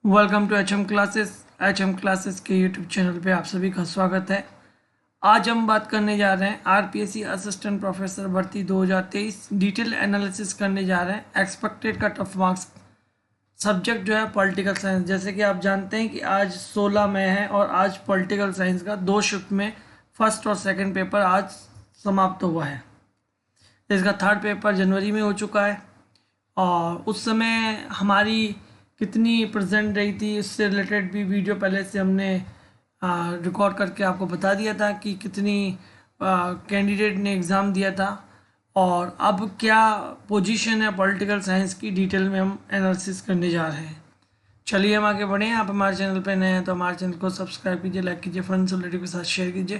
Welcome to H M classes के YouTube channel पे आप सभी का स्वागत है। आज हम बात करने जा रहे हैं आरपीएससी असिस्टेंट प्रोफेसर भर्ती 2023 डिटेल एनालिसिस करने जा रहे हैं। Expected cut off marks subject जो है पॉलिटिकल साइंस। जैसे कि आप जानते हैं कि आज 16 मई है और आज पॉलिटिकल साइंस का 2 शिफ्ट में फर्स्ट और सेकंड पेपर आज समाप्त हुआ है। इसका थर्ड पेपर जनवरी में हो चुका है और उस समय हमारी कितनी प्रेजेंट रही थी इससे रिलेटेड भी वीडियो पहले से हमने रिकॉर्ड करके आपको बता दिया था कि कितनी कैंडिडेट ने एग्ज़ाम दिया था और अब क्या पोजीशन है पॉलिटिकल साइंस की, डिटेल में हम एनालिसिस करने जा रहे हैं। चलिए हम आगे बढ़ें। आप हमारे चैनल पर नए हैं तो हमारे चैनल को सब्सक्राइब कीजिए, लाइक कीजिए, फ्रेंड्स रिलेटिव के साथ शेयर कीजिए,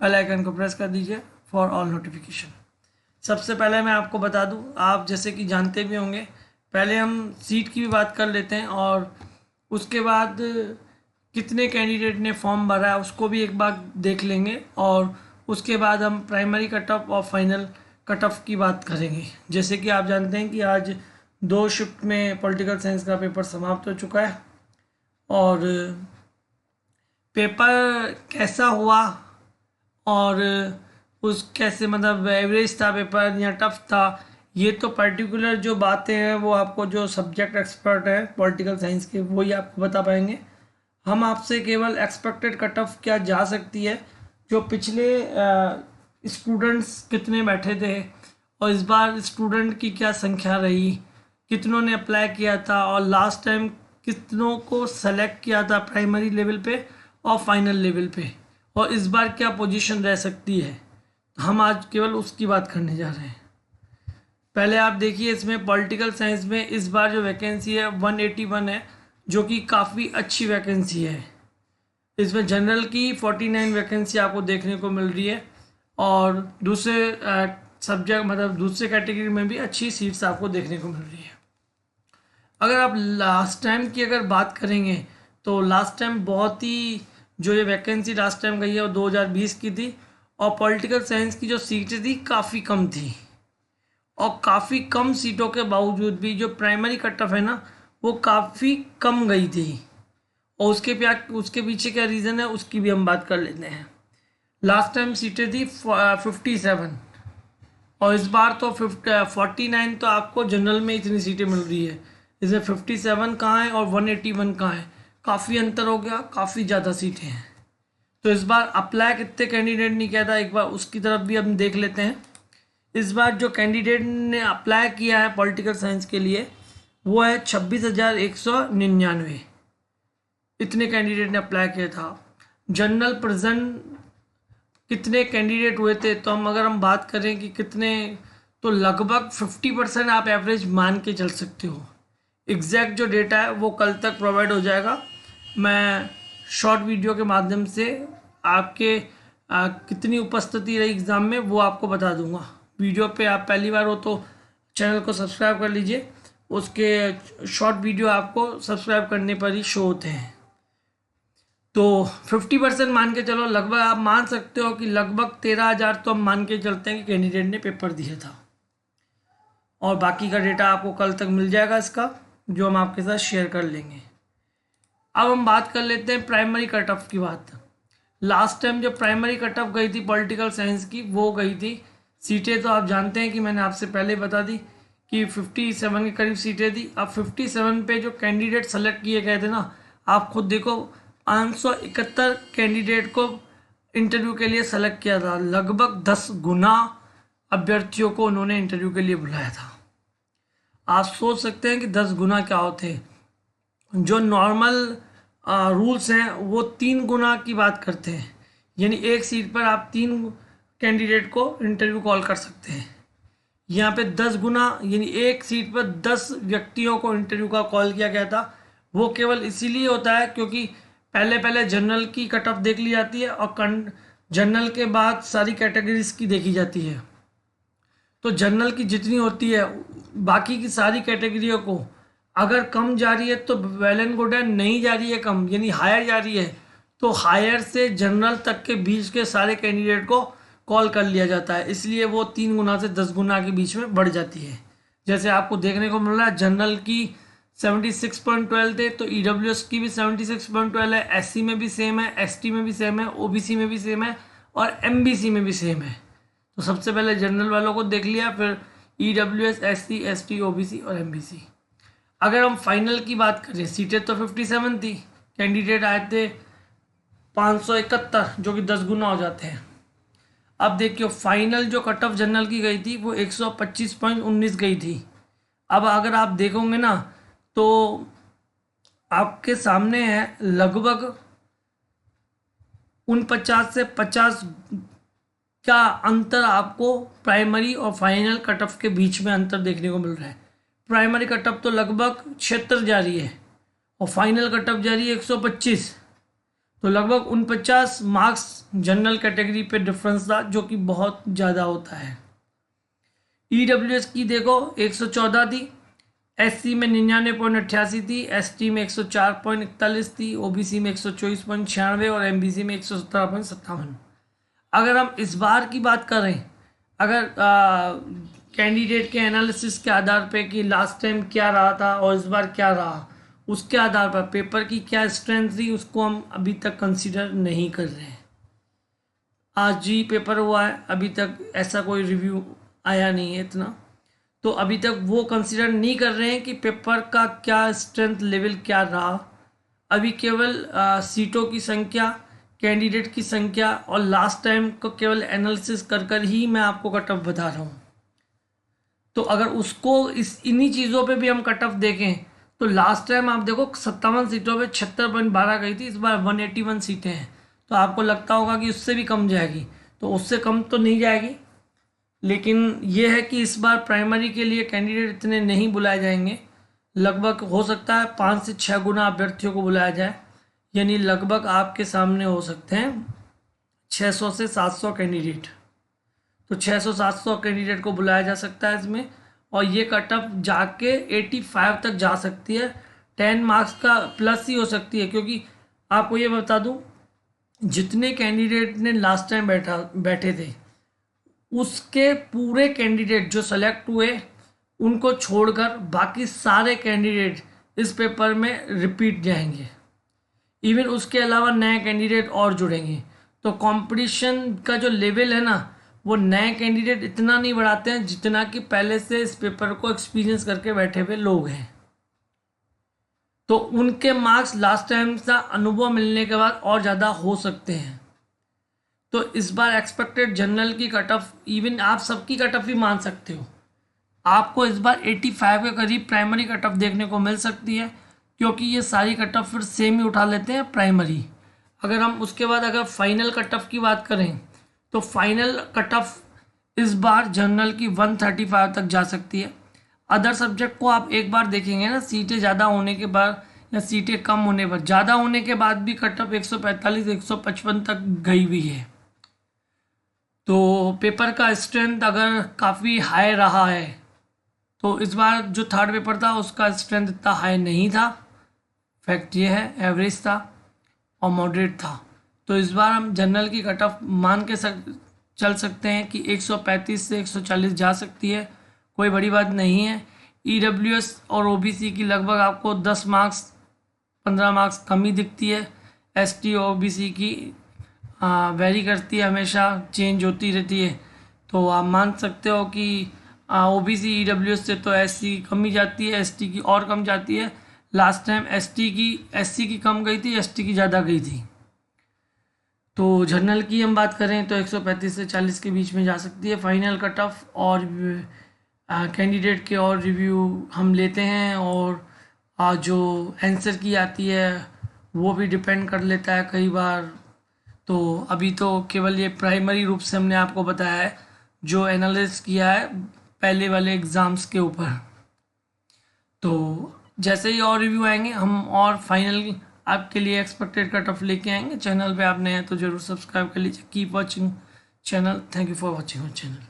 बेल आइकन को प्रेस कर दीजिए फॉर ऑल नोटिफिकेशन। सबसे पहले मैं आपको बता दूं, आप जैसे कि जानते भी होंगे, पहले हम सीट की भी बात कर लेते हैं और उसके बाद कितने कैंडिडेट ने फॉर्म भरा है उसको भी एक बार देख लेंगे और उसके बाद हम प्राइमरी कट ऑफ और फाइनल कट ऑफ की बात करेंगे। जैसे कि आप जानते हैं कि आज 2 शिफ्ट में पॉलिटिकल साइंस का पेपर समाप्त हो चुका है और पेपर कैसा हुआ और उस कैसे मतलब एवरेज था पेपर या टफ था, ये तो पर्टिकुलर जो बातें हैं वो आपको जो सब्जेक्ट एक्सपर्ट है पॉलिटिकल साइंस के वही आपको बता पाएंगे। हम आपसे केवल एक्सपेक्टेड कट ऑफ क्या जा सकती है, जो पिछले स्टूडेंट्स कितने बैठे थे और इस बार स्टूडेंट की क्या संख्या रही, कितनों ने अप्लाई किया था और लास्ट टाइम कितनों को सेलेक्ट किया था प्राइमरी लेवल पे और फाइनल लेवल पे, और इस बार क्या पोजीशन रह सकती है। हम आज केवल उसकी बात करने जा रहे हैं। पहले आप देखिए, इसमें पॉलिटिकल साइंस में इस बार जो वैकेंसी है 181 है, जो कि काफ़ी अच्छी वैकेंसी है। इसमें जनरल की 49 वैकेंसी आपको देखने को मिल रही है और दूसरे सब्जेक्ट मतलब दूसरे कैटेगरी में भी अच्छी सीट्स आपको देखने को मिल रही है। अगर आप लास्ट टाइम की अगर बात करेंगे तो लास्ट टाइम बहुत ही जो ये वैकेंसी लास्ट टाइम गई है वो 2020 की थी और पॉलिटिकल साइंस की जो सीटें थी काफ़ी कम थी और काफ़ी कम सीटों के बावजूद भी जो प्राइमरी कट ऑफ है ना वो काफ़ी कम गई थी और उसके पीछे क्या रीज़न है उसकी भी हम बात कर लेते हैं। लास्ट टाइम सीटें थी 57 और इस बार तो 49 तो आपको जनरल में इतनी सीटें मिल रही है। इसमें 57 कहाँ है और 181 कहाँ है, काफ़ी अंतर हो गया, काफ़ी ज़्यादा सीटें हैं। तो इस बार अप्लाई कितने कैंडिडेट ने किया था एक बार उसकी तरफ भी हम देख लेते हैं। इस बार जो कैंडिडेट ने अप्लाई किया है पॉलिटिकल साइंस के लिए वो है 26,199। इतने कैंडिडेट ने अप्लाई किया था। जनरल प्रेजेंट कितने कैंडिडेट हुए थे तो अगर हम बात करें कि कितने, तो लगभग 50% आप एवरेज मान के चल सकते हो। एग्जैक्ट जो डेटा है वो कल तक प्रोवाइड हो जाएगा। मैं शॉर्ट वीडियो के माध्यम से आपके कितनी उपस्थिति रही एग्ज़ाम में वो आपको बता दूंगा। वीडियो पे आप पहली बार हो तो चैनल को सब्सक्राइब कर लीजिए, उसके शॉर्ट वीडियो आपको सब्सक्राइब करने पर ही शो होते हैं। तो 50% मान के चलो, लगभग आप मान सकते हो कि लगभग 13,000 तो हम मान के चलते हैं कि कैंडिडेट ने पेपर दिया था और बाकी का डेटा आपको कल तक मिल जाएगा इसका, जो हम आपके साथ शेयर कर लेंगे। अब हम बात कर लेते हैं प्राइमरी कट ऑफ की बात। लास्ट टाइम जो प्राइमरी कट ऑफ गई थी पॉलिटिकल साइंस की वो गई थी, सीटें तो आप जानते हैं कि मैंने आपसे पहले बता दी कि 57 के करीब सीटें थी। अब 57 पे जो कैंडिडेट सेलेक्ट किए गए थे ना, आप खुद देखो 571 कैंडिडेट को इंटरव्यू के लिए सेलेक्ट किया था। लगभग 10 गुना अभ्यर्थियों को उन्होंने इंटरव्यू के लिए बुलाया था। आप सोच सकते हैं कि 10 गुना क्या होते हैं। जो नॉर्मल रूल्स हैं वो 3 गुना की बात करते हैं, यानी एक सीट पर आप 3 कैंडिडेट को इंटरव्यू कॉल कर सकते हैं। यहाँ पे 10 गुना यानी एक सीट पर 10 व्यक्तियों को इंटरव्यू का कॉल किया गया था। वो केवल इसीलिए होता है क्योंकि पहले जनरल की कट ऑफ देख ली जाती है और जनरल के बाद सारी कैटेगरीज की देखी जाती है। तो जनरल की जितनी होती है बाकी की सारी कैटेगरियों को अगर कम जा रही है तो वेल एंड गुड है, नहीं जा रही है कम यानी हायर जा रही है तो हायर से जनरल तक के बीच के सारे कैंडिडेट को कॉल कर लिया जाता है। इसलिए वो 3 गुना से 10 गुना के बीच में बढ़ जाती है। जैसे आपको देखने को मिल रहा है जनरल की 76.12 थे, तो EWS की भी 76.12 है, SC में भी सेम है, ST में भी सेम है, OBC में भी सेम है और MBC में भी सेम है। तो सबसे पहले जनरल वालों को देख लिया, फिर EWS, SC, ST, OBC और MBC। अगर हम फाइनल की बात करें, सीटें तो 57 थी, कैंडिडेट आए थे 571, जो कि 10 गुना हो जाते हैं। अब देखिए फाइनल जो कट ऑफ जनरल की गई थी वो 125.19 गई थी। अब अगर आप देखोगे ना तो आपके सामने है लगभग 49 से 50 का अंतर आपको प्राइमरी और फाइनल कट ऑफ के बीच में अंतर देखने को मिल रहा है। प्राइमरी कट ऑफ तो लगभग 76 जा रही है और फाइनल कट ऑफ जा रही है 125, तो लगभग 49 मार्क्स जनरल कैटेगरी पे डिफरेंस था, जो कि बहुत ज़्यादा होता है। EWS की देखो 114 थी, SC में 99.88 थी, ST में 104.41 थी, OBC में 124.96 और MBC में 117.57। अगर हम इस बार की बात करें, अगर कैंडिडेट के एनालिसिस के आधार पे कि लास्ट टाइम क्या रहा था और इस बार क्या रहा, उसके आधार पर पेपर की क्या स्ट्रेंथ थी, उसको हम अभी तक कंसीडर नहीं कर रहे हैं। आज ही पेपर हुआ है, अभी तक ऐसा कोई रिव्यू आया नहीं है इतना, तो अभी तक वो कंसीडर नहीं कर रहे हैं कि पेपर का क्या स्ट्रेंथ लेवल क्या रहा। अभी केवल सीटों की संख्या, कैंडिडेट की संख्या और लास्ट टाइम को केवल एनालिसिस कर कर ही मैं आपको कट ऑफ बता रहा हूँ। तो अगर उसको इन्हीं चीज़ों पे भी हम कट ऑफ देखें तो लास्ट टाइम आप देखो 57 सीटों पे 76.12 गई थी, इस बार 181 सीटें हैं, तो आपको लगता होगा कि उससे भी कम जाएगी, तो उससे कम तो नहीं जाएगी, लेकिन ये है कि इस बार प्राइमरी के लिए कैंडिडेट इतने नहीं बुलाए जाएंगे। लगभग हो सकता है 5 से 6 गुना अभ्यर्थियों को बुलाया जाए, यानी लगभग आपके सामने हो सकते हैं 600 से 700 कैंडिडेट। तो 600-700 कैंडिडेट को बुलाया जा सकता है इसमें, और ये कट ऑफ जाके 85 तक जा सकती है। 10 मार्क्स का प्लस ही हो सकती है, क्योंकि आपको ये बता दूं, जितने कैंडिडेट ने लास्ट टाइम बैठे थे उसके पूरे कैंडिडेट जो सेलेक्ट हुए उनको छोड़कर बाकी सारे कैंडिडेट इस पेपर में रिपीट जाएंगे। इवन उसके अलावा नए कैंडिडेट और जुड़ेंगे, तो कंपटीशन का जो लेवल है ना, वो नए कैंडिडेट इतना नहीं बढ़ाते हैं जितना कि पहले से इस पेपर को एक्सपीरियंस करके बैठे हुए लोग हैं। तो उनके मार्क्स लास्ट टाइम का अनुभव मिलने के बाद और ज़्यादा हो सकते हैं। तो इस बार एक्सपेक्टेड जनरल की कट ऑफ, इवन आप सबकी कट ऑफ ही मान सकते हो, आपको इस बार 85 के करीब प्राइमरी कट ऑफ देखने को मिल सकती है, क्योंकि ये सारी कट ऑफ फिर सेम ही उठा लेते हैं प्राइमरी। अगर हम उसके बाद अगर फाइनल कट ऑफ की बात करें तो फाइनल कट ऑफ इस बार जनरल की 135 तक जा सकती है। अदर सब्जेक्ट को आप एक बार देखेंगे ना, सीटें ज़्यादा होने के बाद या सीटें कम होने पर, ज़्यादा होने के बाद भी कट ऑफ 145-155 तक गई हुई है। तो पेपर का स्ट्रेंथ अगर काफ़ी हाई रहा है, तो इस बार जो थर्ड पेपर था उसका स्ट्रेंथ इतना हाई नहीं था। फैक्ट ये है, एवरेज था और मॉडरेट था। तो इस बार हम जनरल की कट ऑफ मान के चल सकते हैं कि 135 से 140 जा सकती है, कोई बड़ी बात नहीं है। EWS और OBC की लगभग आपको 10 मार्क्स 15 मार्क्स कमी दिखती है। ST और OBC की वेरी करती है, हमेशा चेंज होती रहती है। तो आप मान सकते हो कि OBC EWS से तो SC कम ही जाती है, ST की और कम जाती है। लास्ट टाइम SC की कम गई थी, ST की ज़्यादा गई थी। तो जनरल की हम बात करें तो 135 से 40 के बीच में जा सकती है फाइनल कट ऑफ, और कैंडिडेट के और रिव्यू हम लेते हैं, और जो आंसर की आती है वो भी डिपेंड कर लेता है कई बार। तो अभी तो केवल ये प्राइमरी रूप से हमने आपको बताया है जो एनालिसिस किया है पहले वाले एग्ज़ाम्स के ऊपर। तो जैसे ही और रिव्यू आएंगे हम और फाइनल आपके लिए एक्सपेक्टेड कट ऑफ लेके आएंगे। चैनल पे आप नए हैं तो ज़रूर सब्सक्राइब कर लीजिए। Keep watching channel. Thank you for watching our channel.